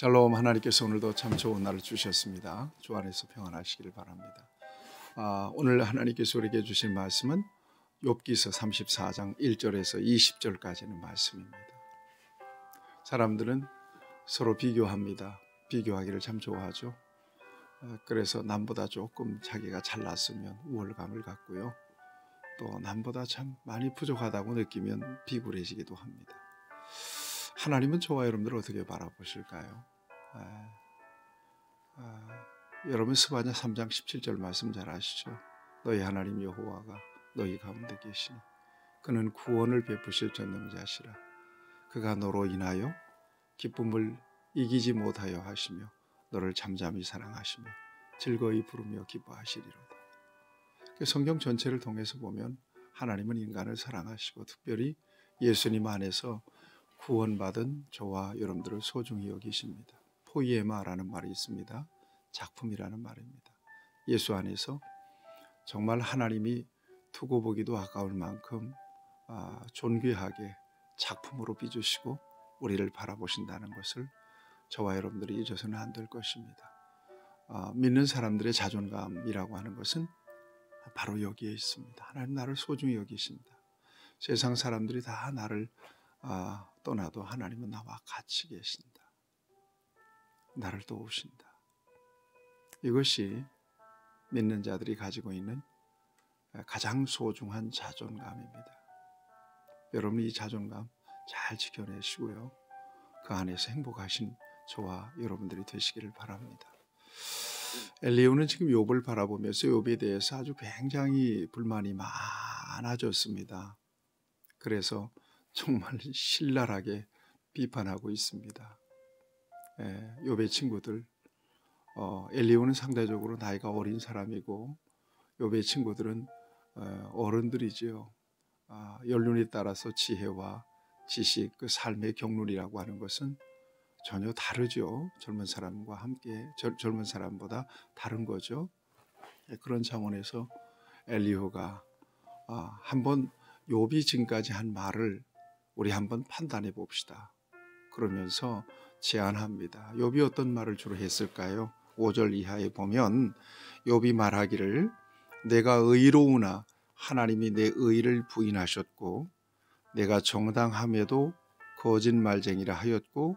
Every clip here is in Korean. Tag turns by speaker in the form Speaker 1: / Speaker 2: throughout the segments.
Speaker 1: 샬롬. 하나님께서 오늘도 참 좋은 날을 주셨습니다. 주 안에서 평안하시기를 바랍니다. 오늘 하나님께서 우리에게 주신 말씀은 욥기서 34장 1절에서 20절까지는 말씀입니다. 사람들은 서로 비교합니다. 비교하기를 참 좋아하죠. 그래서 남보다 조금 자기가 잘났으면 우월감을 갖고요. 또 남보다 참 많이 부족하다고 느끼면 비굴해지기도 합니다. 하나님은 저와 여러분들을 어떻게 바라보실까요? 여러분 스바냐 3장 17절 말씀 잘 아시죠? 너희 하나님 여호와가 너희 가운데 계시니 그는 구원을 베푸실 전능자시라. 그가 너로 인하여 기쁨을 이기지 못하여 하시며 너를 잠잠히 사랑하시며 즐거이 부르며 기뻐하시리로다. 성경 전체를 통해서 보면 하나님은 인간을 사랑하시고 특별히 예수님 안에서 구원받은 저와 여러분들을 소중히 여기십니다. 포이에마라는 말이 있습니다. 작품이라는 말입니다. 예수 안에서 정말 하나님이 두고 보기도 아까울 만큼 존귀하게 작품으로 빚으시고 우리를 바라보신다는 것을 저와 여러분들이 잊어서는 안 될 것입니다. 믿는 사람들의 자존감이라고 하는 것은 바로 여기에 있습니다. 하나님 나를 소중히 여기신다. 세상 사람들이 다 나를 떠나도 하나님은 나와 같이 계신다. 나를 도우신다. 이것이 믿는 자들이 가지고 있는 가장 소중한 자존감입니다. 여러분 이 자존감 잘 지켜내시고요. 그 안에서 행복하신 저와 여러분들이 되시기를 바랍니다. 엘리후는 지금 욥을 바라보면서 욥에 대해서 아주 굉장히 불만이 많아졌습니다. 그래서 정말 신랄하게 비판하고 있습니다. 욥의 친구들, 엘리후는 상대적으로 나이가 어린 사람이고 욥의 친구들은 어른들이지요. 연륜에 따라서 지혜와 지식, 그 삶의 경륜이라고 하는 것은 전혀 다르죠. 젊은 사람과 함께 젊은 사람보다 다른 거죠. 그런 차원에서 엘리후가 한번 욥이 지금까지 한 말을 우리 한번 판단해 봅시다. 그러면서 제안합니다. 욥이 어떤 말을 주로 했을까요? 5절 이하에 보면 욥이 말하기를 내가 의로우나 하나님이 내 의를 부인하셨고 내가 정당함에도 거짓말쟁이라 하였고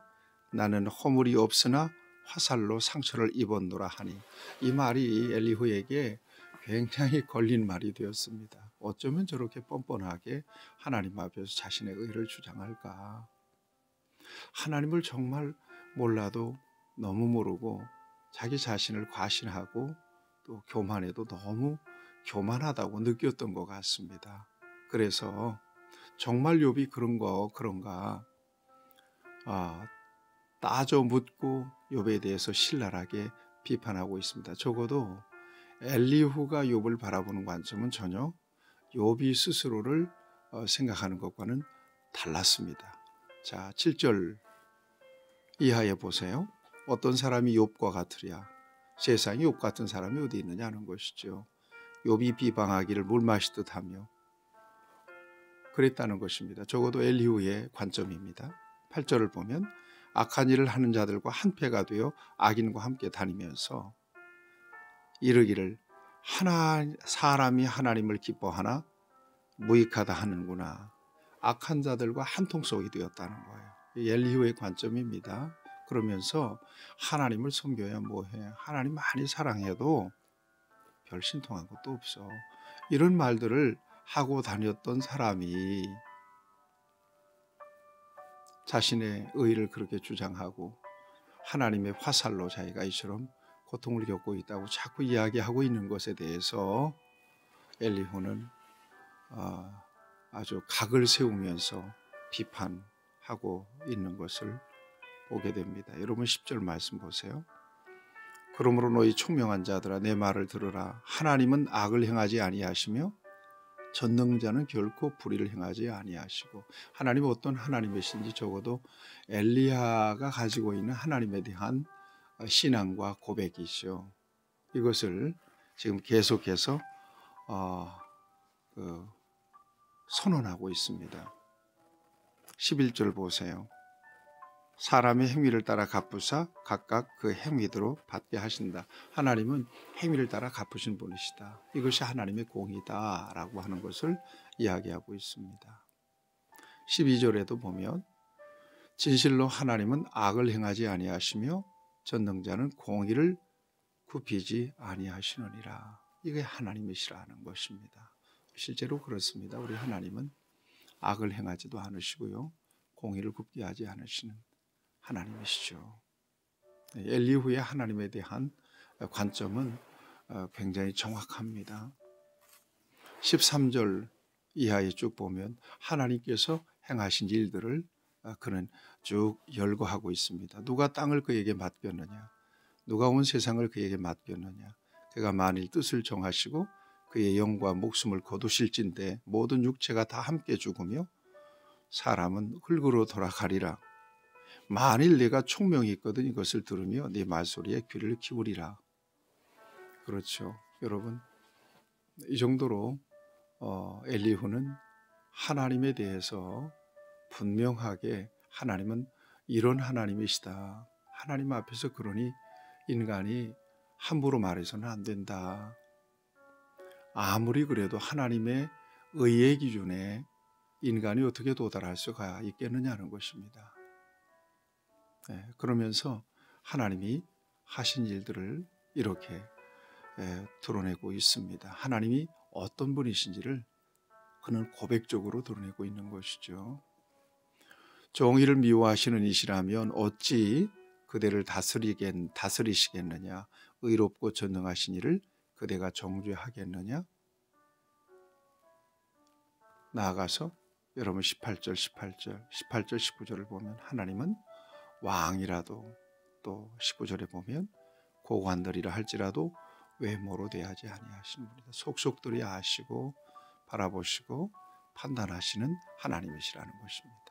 Speaker 1: 나는 허물이 없으나 화살로 상처를 입었노라 하니 이 말이 엘리후에게 굉장히 걸린 말이 되었습니다. 어쩌면 저렇게 뻔뻔하게 하나님 앞에서 자신의 의를 주장할까? 하나님을 정말 몰라도 너무 모르고 자기 자신을 과신하고 또 교만해도 너무 교만하다고 느꼈던 것 같습니다. 그래서 정말 욥이 그런가 따져 묻고 욥에 대해서 신랄하게 비판하고 있습니다. 적어도 엘리후가 욥을 바라보는 관점은 전혀 욥이 스스로를 생각하는 것과는 달랐습니다. 자, 7절 이하에 보세요. 어떤 사람이 욥과 같으랴. 세상에 욥 같은 사람이 어디 있느냐는 것이죠. 욥이 비방하기를 물 마시듯 하며 그랬다는 것입니다. 적어도 엘리후의 관점입니다. 8절을 보면 악한 일을 하는 자들과 한패가 되어 악인과 함께 다니면서 이르기를 사람이 하나님을 기뻐하나 무익하다 하는구나. 악한 자들과 한통속이 되었다는 거예요. 엘리후의 관점입니다. 그러면서 하나님을 섬겨야 뭐해. 하나님 많이 사랑해도 별 신통한 것도 없어. 이런 말들을 하고 다녔던 사람이 자신의 의를 그렇게 주장하고 하나님의 화살로 자기가 이처럼 고통을 겪고 있다고 자꾸 이야기하고 있는 것에 대해서 엘리후는 아주 각을 세우면서 비판하고 있는 것을 보게 됩니다. 여러분 10절 말씀 보세요. 그러므로 너희 총명한 자들아 내 말을 들으라. 하나님은 악을 행하지 아니하시며 전능자는 결코 불의를 행하지 아니하시고 하나님은 어떤 하나님이신지 적어도 엘리야가 가지고 있는 하나님에 대한 신앙과 고백이죠. 이것을 지금 계속해서 선언하고 있습니다. 11절 보세요. 사람의 행위를 따라 갚으사 각각 그 행위대로 받게 하신다. 하나님은 행위를 따라 갚으신 분이시다. 이것이 하나님의 공의다라고 하는 것을 이야기하고 있습니다. 12절에도 보면 진실로 하나님은 악을 행하지 아니하시며 전능자는 공의를 굽히지 아니하시느니라. 이게 하나님이시라는 것입니다. 실제로 그렇습니다. 우리 하나님은 악을 행하지도 않으시고요, 공의를 굽게 하지 않으시는 하나님이시죠. 엘리후의 하나님에 대한 관점은 굉장히 정확합니다. 13절 이하에 쭉 보면 하나님께서 행하신 일들을 그는 쭉 열거하고 있습니다. 누가 땅을 그에게 맡겼느냐? 누가 온 세상을 그에게 맡겼느냐? 그가 만일 뜻을 정하시고 그의 영과 목숨을 거두실진데 모든 육체가 다 함께 죽으며 사람은 흙으로 돌아가리라. 만일 내가 총명이 있거든 이것을 들으며 네 말소리에 귀를 기울이라. 그렇죠. 여러분, 이 정도로 엘리후는 하나님에 대해서 분명하게 하나님은 이런 하나님이시다. 하나님 앞에서 그러니 인간이 함부로 말해서는 안 된다. 아무리 그래도 하나님의 의의 기준에 인간이 어떻게 도달할 수가 있겠느냐는 것입니다. 그러면서 하나님이 하신 일들을 이렇게 드러내고 있습니다. 하나님이 어떤 분이신지를 그는 고백적으로 드러내고 있는 것이죠. 정의를 미워하시는 이시라면 어찌 그대를 다스리시겠느냐? 의롭고 전능하신 이를 그대가 정죄하겠느냐? 나아가서 여러분 18절, 19절을 보면 하나님은 왕이라도, 또 19절에 보면 고관들이라 할지라도 외모로 대하지 아니하시는 분이다. 속속들이 아시고 바라보시고 판단하시는 하나님이시라는 것입니다.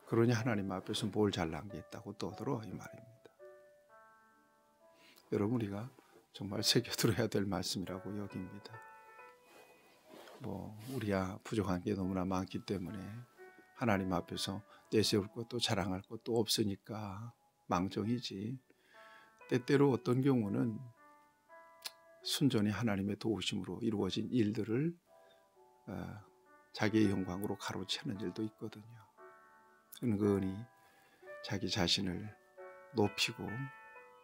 Speaker 1: 그러니 하나님 앞에서 뭘 잘난 게 있다고 떠들어, 이 말입니다. 여러분, 우리가 정말 새겨들어야 될 말씀이라고 여깁니다. 우리야 부족한 게 너무나 많기 때문에 하나님 앞에서 내세울 것도 자랑할 것도 없으니까 망정이지, 때때로 어떤 경우는 순전히 하나님의 도우심으로 이루어진 일들을 자기의 영광으로 가로채는 일도 있거든요. 은근히 자기 자신을 높이고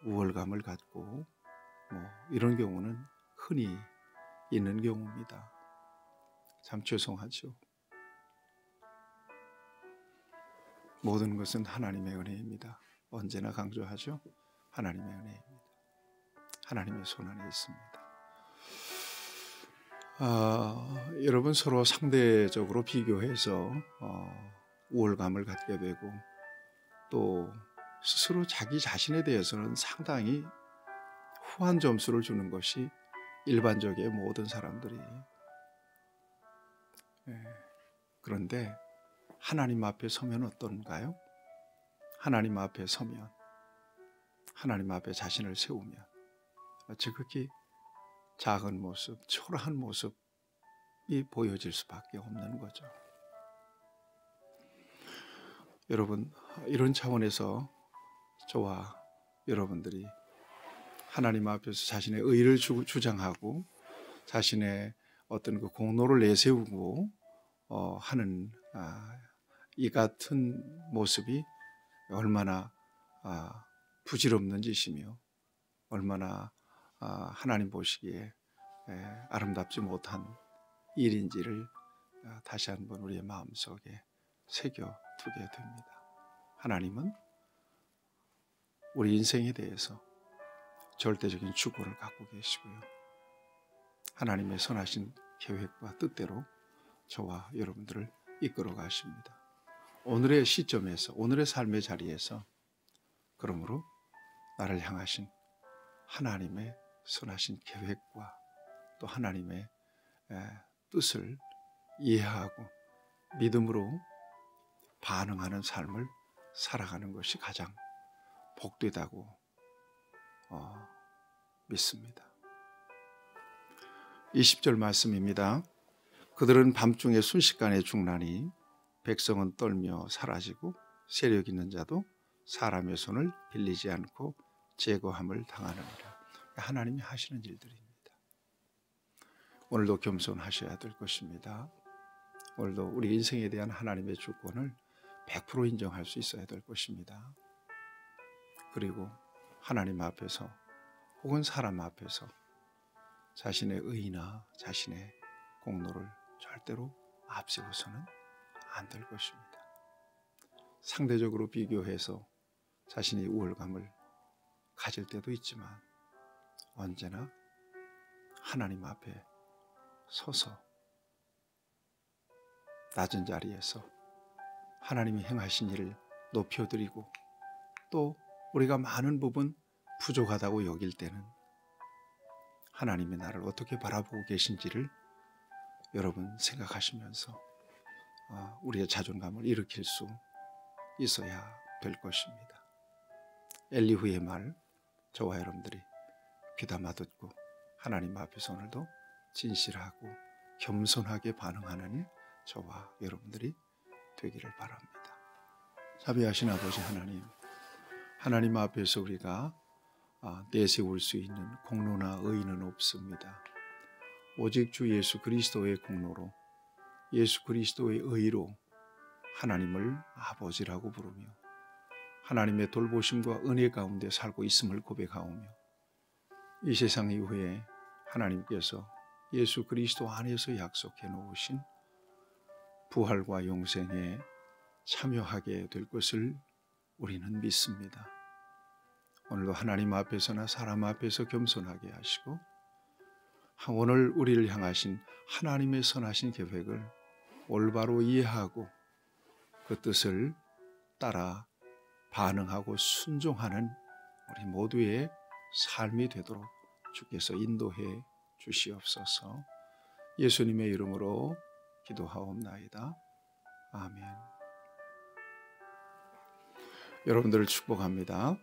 Speaker 1: 우월감을 갖고 이런 경우는 흔히 있는 경우입니다. 참 죄송하죠. 모든 것은 하나님의 은혜입니다. 언제나 강조하죠. 하나님의 은혜입니다. 하나님의 손 안에 있습니다. 여러분, 서로 상대적으로 비교해서 우월감을 갖게 되고 또 스스로 자기 자신에 대해서는 상당히 후한 점수를 주는 것이 일반적인 모든 사람들이. 그런데 하나님 앞에 서면 어떤가요? 하나님 앞에 서면, 하나님 앞에 자신을 세우면 지극히 작은 모습, 초라한 모습이 보여질 수밖에 없는 거죠. 여러분, 이런 차원에서 저와 여러분들이 하나님 앞에서 자신의 의를 주장하고 자신의 어떤 그 공로를 내세우고 하는 이 같은 모습이 얼마나 부질없는 짓이며 얼마나 하나님 보시기에 아름답지 못한 일인지를 다시 한번 우리의 마음속에 새겨두게 됩니다. 하나님은 우리 인생에 대해서 절대적인 주권을 갖고 계시고요, 하나님의 선하신 계획과 뜻대로 저와 여러분들을 이끌어 가십니다. 오늘의 시점에서, 오늘의 삶의 자리에서 그러므로 나를 향하신 하나님의 선하신 계획과 또 하나님의 뜻을 이해하고 믿음으로 반응하는 삶을 살아가는 것이 가장 복되다고 믿습니다. 20절 말씀입니다. 그들은 밤중에 순식간에 죽나니 백성은 떨며 사라지고 세력 있는 자도 사람의 손을 빌리지 않고 제거함을 당하느니라. 하나님이 하시는 일들입니다. 오늘도 겸손하셔야 될 것입니다. 오늘도 우리 인생에 대한 하나님의 주권을 100% 인정할 수 있어야 될 것입니다. 그리고 하나님 앞에서 혹은 사람 앞에서 자신의 의나 자신의 공로를 절대로 앞세워서는 안 될 것입니다. 상대적으로 비교해서 자신이 우월감을 가질 때도 있지만 언제나 하나님 앞에 서서 낮은 자리에서 하나님이 행하신 일을 높여드리고 또 우리가 많은 부분 부족하다고 여길 때는 하나님이 나를 어떻게 바라보고 계신지를 여러분 생각하시면서 우리의 자존감을 일으킬 수 있어야 될 것입니다. 엘리후의 말 저와 여러분들이 귀담아 듣고 하나님 앞에서 오늘도 진실하고 겸손하게 반응하는 저와 여러분들이 되기를 바랍니다. 자비하신 아버지 하나님, 하나님 앞에서 우리가 내세울 수 있는 공로나 의는 없습니다. 오직 주 예수 그리스도의 공로로, 예수 그리스도의 의로 하나님을 아버지라고 부르며 하나님의 돌보심과 은혜 가운데 살고 있음을 고백하오며 이 세상 이후에 하나님께서 예수 그리스도 안에서 약속해 놓으신 부활과 영생에 참여하게 될 것을 우리는 믿습니다. 오늘도 하나님 앞에서나 사람 앞에서 겸손하게 하시고 오늘 우리를 향하신 하나님의 선하신 계획을 올바로 이해하고 그 뜻을 따라 반응하고 순종하는 우리 모두의 삶이 되도록 주께서 인도해 주시옵소서. 예수님의 이름으로 기도하옵나이다. 아멘. 여러분들을 축복합니다.